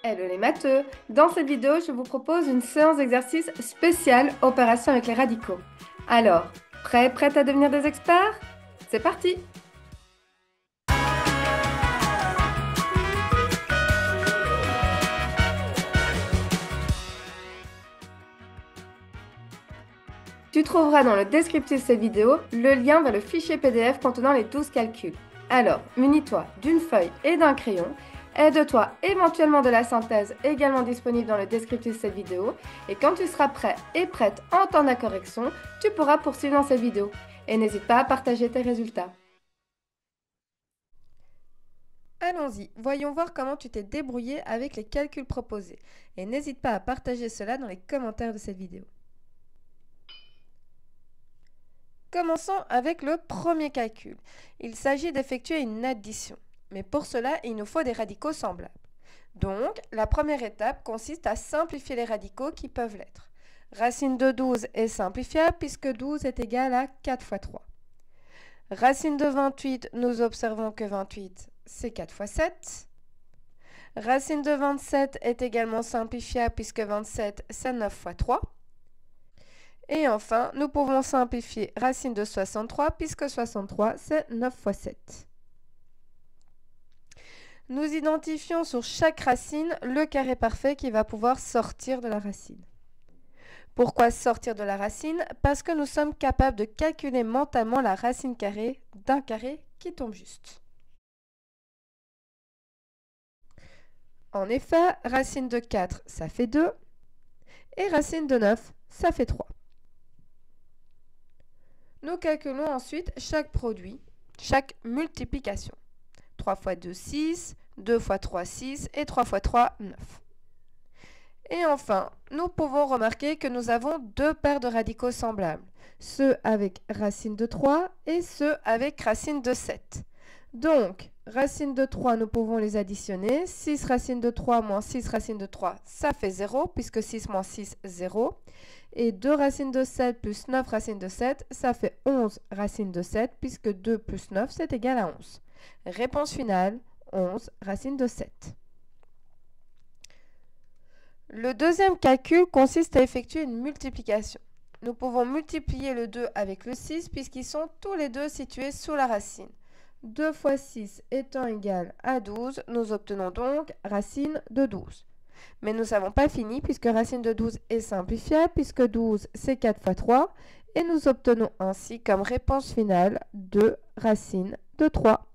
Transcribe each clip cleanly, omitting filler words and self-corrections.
Hello les matheux! Dans cette vidéo, je vous propose une séance d'exercice spéciale opération avec les radicaux. Alors, prête à devenir des experts? C'est parti! Tu trouveras dans le descriptif de cette vidéo le lien vers le fichier PDF contenant les 12 calculs. Alors, munis-toi d'une feuille et d'un crayon. Aide-toi éventuellement de la synthèse également disponible dans le descriptif de cette vidéo. Et quand tu seras prêt et prête en temps de la correction, tu pourras poursuivre dans cette vidéo. Et n'hésite pas à partager tes résultats. Allons-y, voyons voir comment tu t'es débrouillé avec les calculs proposés. Et n'hésite pas à partager cela dans les commentaires de cette vidéo. Commençons avec le premier calcul. Il s'agit d'effectuer une addition. Mais pour cela, il nous faut des radicaux semblables. Donc, la première étape consiste à simplifier les radicaux qui peuvent l'être. Racine de 12 est simplifiable puisque 12 est égal à 4 fois 3. Racine de 28, nous observons que 28, c'est 4 fois 7. Racine de 27 est également simplifiable puisque 27, c'est 9 fois 3. Et enfin, nous pouvons simplifier racine de 63 puisque 63, c'est 9 fois 7. Nous identifions sur chaque racine le carré parfait qui va pouvoir sortir de la racine. Pourquoi sortir de la racine? Parce que nous sommes capables de calculer mentalement la racine carrée d'un carré qui tombe juste. En effet, racine de 4, ça fait 2, et racine de 9, ça fait 3. Nous calculons ensuite chaque produit, chaque multiplication. 3 fois 2, 6, 2 fois 3, 6 et 3 fois 3, 9. Et enfin, nous pouvons remarquer que nous avons deux paires de radicaux semblables, ceux avec racine de 3 et ceux avec racine de 7. Donc, racine de 3, nous pouvons les additionner. 6 racine de 3 moins 6 racine de 3, ça fait 0, puisque 6 moins 6, 0. Et 2 racines de 7 plus 9 racines de 7, ça fait 11 racines de 7, puisque 2 plus 9, c'est égal à 11. Réponse finale, 11 racines de 7. Le deuxième calcul consiste à effectuer une multiplication. Nous pouvons multiplier le 2 avec le 6 puisqu'ils sont tous les deux situés sous la racine. 2 fois 6 étant égal à 12, nous obtenons donc racine de 12. Mais nous n'avons pas fini puisque racine de 12 est simplifiable puisque 12 c'est 4 fois 3 et nous obtenons ainsi comme réponse finale 2 racine de 3.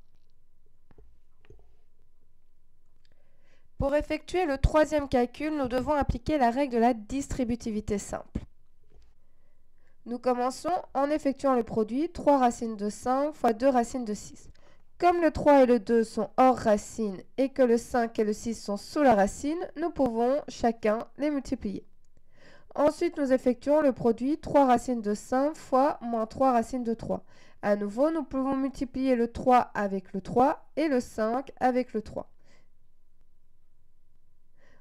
Pour effectuer le troisième calcul, nous devons appliquer la règle de la distributivité simple. Nous commençons en effectuant le produit 3 racines de 5 fois 2 racines de 6. Comme le 3 et le 2 sont hors racine et que le 5 et le 6 sont sous la racine, nous pouvons chacun les multiplier. Ensuite, nous effectuons le produit 3 racines de 5 fois moins 3 racines de 3. À nouveau, nous pouvons multiplier le 3 avec le 3 et le 5 avec le 3.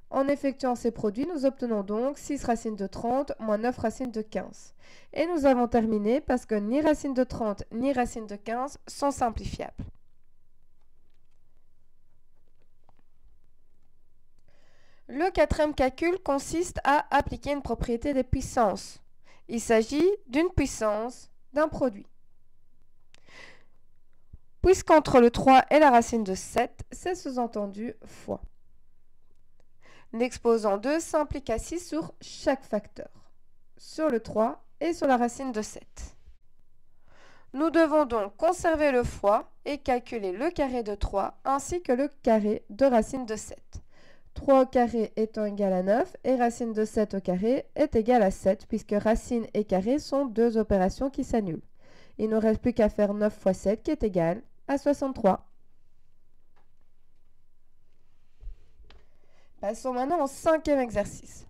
En effectuant ces produits, nous obtenons donc 6 racines de 30 moins 9 racines de 15. Et nous avons terminé parce que ni racine de 30 ni racine de 15 sont simplifiables. Le quatrième calcul consiste à appliquer une propriété des puissances. Il s'agit d'une puissance d'un produit. Puisqu'entre le 3 et la racine de 7, c'est sous-entendu fois. L'exposant 2 s'implique ainsi sur chaque facteur, sur le 3 et sur la racine de 7. Nous devons donc conserver le fois et calculer le carré de 3 ainsi que le carré de racine de 7. 3 au carré étant égal à 9 et racine de 7 au carré est égal à 7 puisque racine et carré sont deux opérations qui s'annulent. Il ne nous reste plus qu'à faire 9 fois 7 qui est égal à 63. Passons maintenant au cinquième exercice.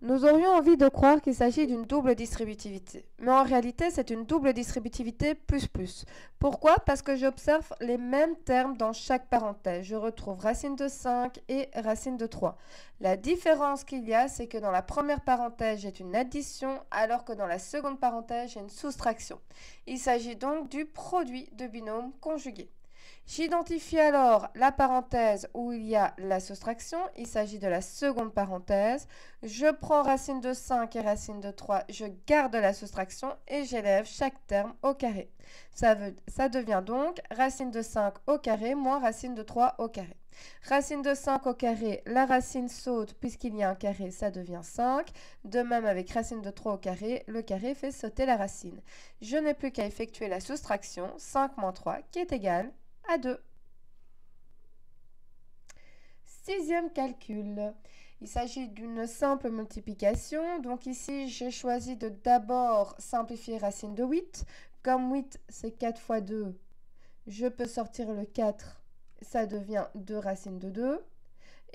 Nous aurions envie de croire qu'il s'agit d'une double distributivité, mais en réalité c'est une double distributivité plus plus. Pourquoi? Parce que j'observe les mêmes termes dans chaque parenthèse. Je retrouve racine de 5 et racine de 3. La différence qu'il y a, c'est que dans la première parenthèse, j'ai une addition, alors que dans la seconde parenthèse, j'ai une soustraction. Il s'agit donc du produit de binômes conjugués. J'identifie alors la parenthèse où il y a la soustraction. Il s'agit de la seconde parenthèse. Je prends racine de 5 et racine de 3. Je garde la soustraction et j'élève chaque terme au carré. Ça devient donc racine de 5 au carré moins racine de 3 au carré. Racine de 5 au carré, la racine saute puisqu'il y a un carré, ça devient 5. De même avec racine de 3 au carré, le carré fait sauter la racine. Je n'ai plus qu'à effectuer la soustraction, 5 moins 3 qui est égal à 2. Sixième calcul. Il s'agit d'une simple multiplication. Donc ici, j'ai choisi de d'abord simplifier racine de 8. Comme 8, c'est 4 fois 2, je peux sortir le 4. Ça devient 2 racines de 2.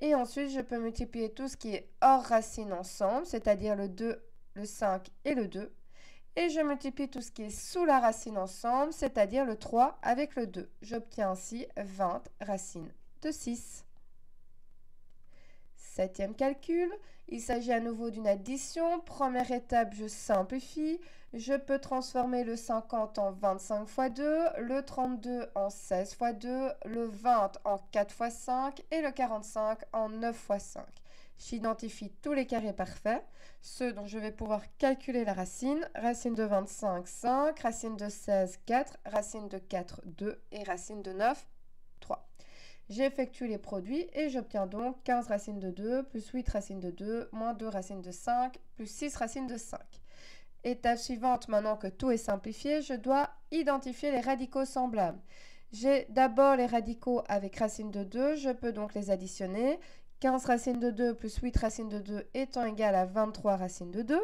Et ensuite, je peux multiplier tout ce qui est hors racine ensemble, c'est-à-dire le 2, le 5 et le 2. Et je multiplie tout ce qui est sous la racine ensemble, c'est-à-dire le 3 avec le 2. J'obtiens ainsi 20 racines de 6. Septième calcul, il s'agit à nouveau d'une addition. Première étape, je simplifie. Je peux transformer le 50 en 25 fois 2, le 32 en 16 fois 2, le 20 en 4 fois 5 et le 45 en 9 fois 5. J'identifie tous les carrés parfaits, ceux dont je vais pouvoir calculer la racine. Racine de 25, 5, racine de 16, 4, racine de 4, 2 et racine de 9, 3. J'effectue les produits et j'obtiens donc 15 racines de 2 plus 8 racines de 2 moins 2 racines de 5 plus 6 racines de 5. Étape suivante, maintenant que tout est simplifié, je dois identifier les radicaux semblables. J'ai d'abord les radicaux avec racine de 2, je peux donc les additionner. 15 racines de 2 plus 8 racines de 2 étant égal à 23 racines de 2.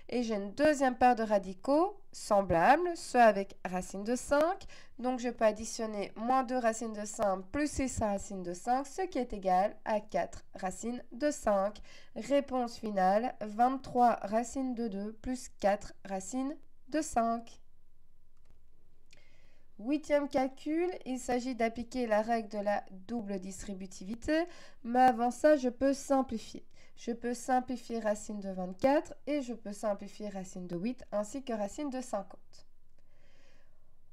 Et j'ai une deuxième paire de radicaux semblables, ceux avec racine de 5. Donc je peux additionner moins 2 racines de 5 plus 6 racines de 5, ce qui est égal à 4 racines de 5. Réponse finale, 23 racines de 2 plus 4 racines de 5. Huitième calcul, il s'agit d'appliquer la règle de la double distributivité, mais avant ça, je peux simplifier. Je peux simplifier racine de 24 et je peux simplifier racine de 8 ainsi que racine de 50.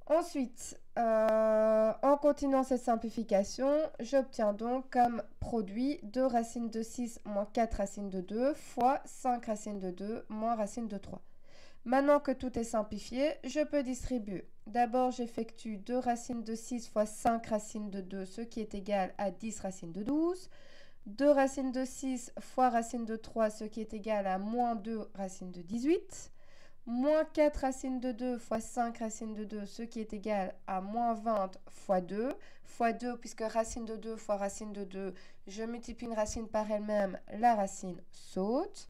Ensuite, en continuant cette simplification, j'obtiens donc comme produit 2 racines de 6 moins 4 racines de 2 fois 5 racines de 2 moins racine de 3. Maintenant que tout est simplifié, je peux distribuer. D'abord, j'effectue 2 racines de 6 fois 5 racines de 2, ce qui est égal à 10 racines de 12. 2 racines de 6 fois racine de 3, ce qui est égal à moins 2 racines de 18. Moins 4 racines de 2 fois 5 racines de 2, ce qui est égal à moins 20 fois 2. Fois 2, puisque racine de 2 fois racine de 2, je multiplie une racine par elle-même, la racine saute.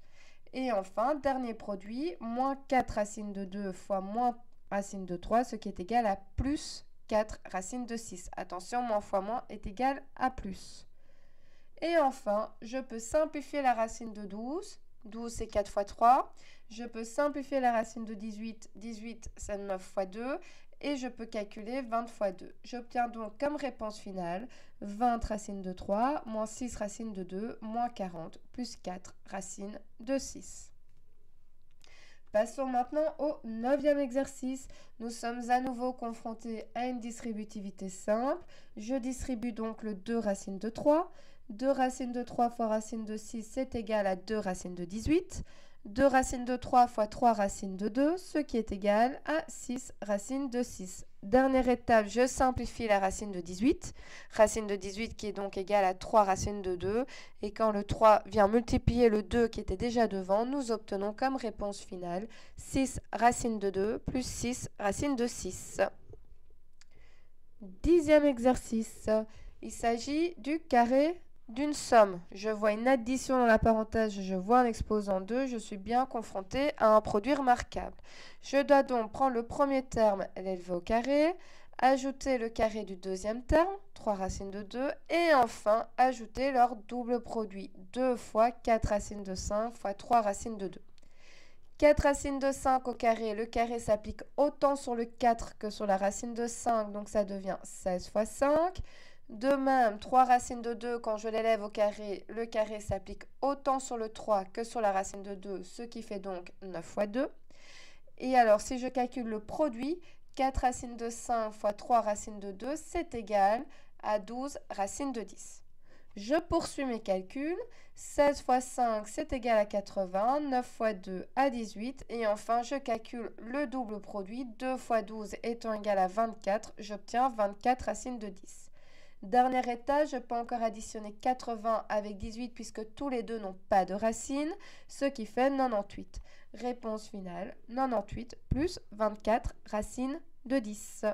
Et enfin, dernier produit, moins 4 racines de 2 fois moins racine de 3, ce qui est égal à plus 4 racines de 6. Attention, moins fois moins est égal à plus. Et enfin, je peux simplifier la racine de 12. 12, c'est 4 fois 3. Je peux simplifier la racine de 18. 18, c'est 9 fois 2. Et je peux calculer 20 fois 2. J'obtiens donc comme réponse finale 20 racines de 3, moins 6 racines de 2, moins 40, plus 4 racines de 6. Passons maintenant au 9e exercice. Nous sommes à nouveau confrontés à une distributivité simple. Je distribue donc le 2 racines de 3. 2 racines de 3 fois racine de 6, c'est égal à 2 racines de 18. 2 racines de 3 fois 3 racines de 2, ce qui est égal à 6 racines de 6. Dernière étape, je simplifie la racine de 18. Racine de 18 qui est donc égale à 3 racines de 2. Et quand le 3 vient multiplier le 2 qui était déjà devant, nous obtenons comme réponse finale 6 racines de 2 plus 6 racines de 6. 10e exercice. Il s'agit du carré d'une somme. Je vois une addition dans la parenthèse, je vois un exposant 2, je suis bien confronté à un produit remarquable. Je dois donc prendre le premier terme et l'élever au carré, ajouter le carré du deuxième terme, 3 racines de 2, et enfin ajouter leur double produit, 2 fois 4 racines de 5 fois 3 racines de 2. 4 racines de 5 au carré, le carré s'applique autant sur le 4 que sur la racine de 5, donc ça devient 16 fois 5. De même, 3 racines de 2, quand je l'élève au carré, le carré s'applique autant sur le 3 que sur la racine de 2, ce qui fait donc 9 fois 2. Et alors, si je calcule le produit, 4 racines de 5 fois 3 racines de 2, c'est égal à 12 racines de 10. Je poursuis mes calculs. 16 fois 5, c'est égal à 80. 9 fois 2 à 18. Et enfin, je calcule le double produit. 2 fois 12 étant égal à 24, j'obtiens 24 racines de 10. Dernière étape, je peux encore additionner 80 avec 18 puisque tous les deux n'ont pas de racines, ce qui fait 98. Réponse finale, 98 plus 24 racines de 10.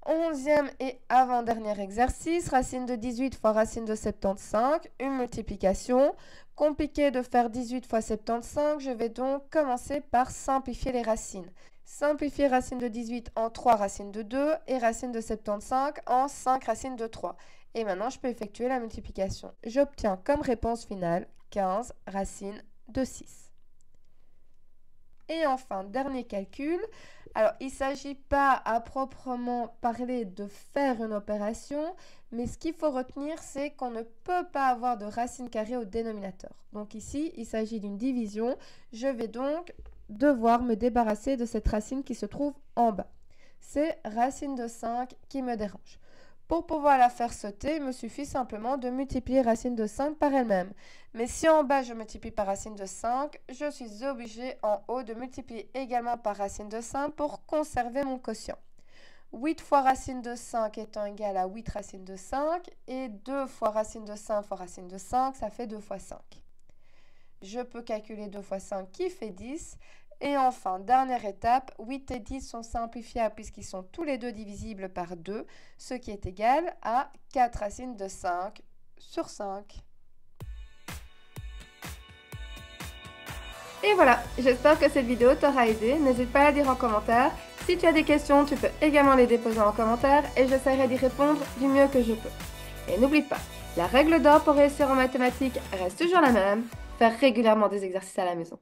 11e et avant-dernier exercice, racine de 18 fois racine de 75, une multiplication. Compliqué de faire 18 fois 75, je vais donc commencer par simplifier les racines. Simplifier racine de 18 en 3 racines de 2 et racine de 75 en 5 racines de 3. Et maintenant, je peux effectuer la multiplication. J'obtiens comme réponse finale 15 racines de 6. Et enfin, dernier calcul. Alors, il ne s'agit pas à proprement parler de faire une opération, mais ce qu'il faut retenir, c'est qu'on ne peut pas avoir de racine carrée au dénominateur. Donc ici, il s'agit d'une division. Je vais donc devoir me débarrasser de cette racine qui se trouve en bas. C'est racine de 5 qui me dérange. Pour pouvoir la faire sauter, il me suffit simplement de multiplier racine de 5 par elle-même. Mais si en bas je multiplie par racine de 5, je suis obligée en haut de multiplier également par racine de 5 pour conserver mon quotient. 8 fois racine de 5 étant égal à 8 racines de 5 et 2 fois racine de 5 fois racine de 5, ça fait 2 fois 5. Je peux calculer 2 fois 5 qui fait 10. Et enfin, dernière étape, 8 et 10 sont simplifiables puisqu'ils sont tous les deux divisibles par 2, ce qui est égal à 4 racines de 5 sur 5. Et voilà, j'espère que cette vidéo t'aura aidé. N'hésite pas à la dire en commentaire. Si tu as des questions, tu peux également les déposer en commentaire et j'essaierai d'y répondre du mieux que je peux. Et n'oublie pas, la règle d'or pour réussir en mathématiques reste toujours la même, faire régulièrement des exercices à la maison.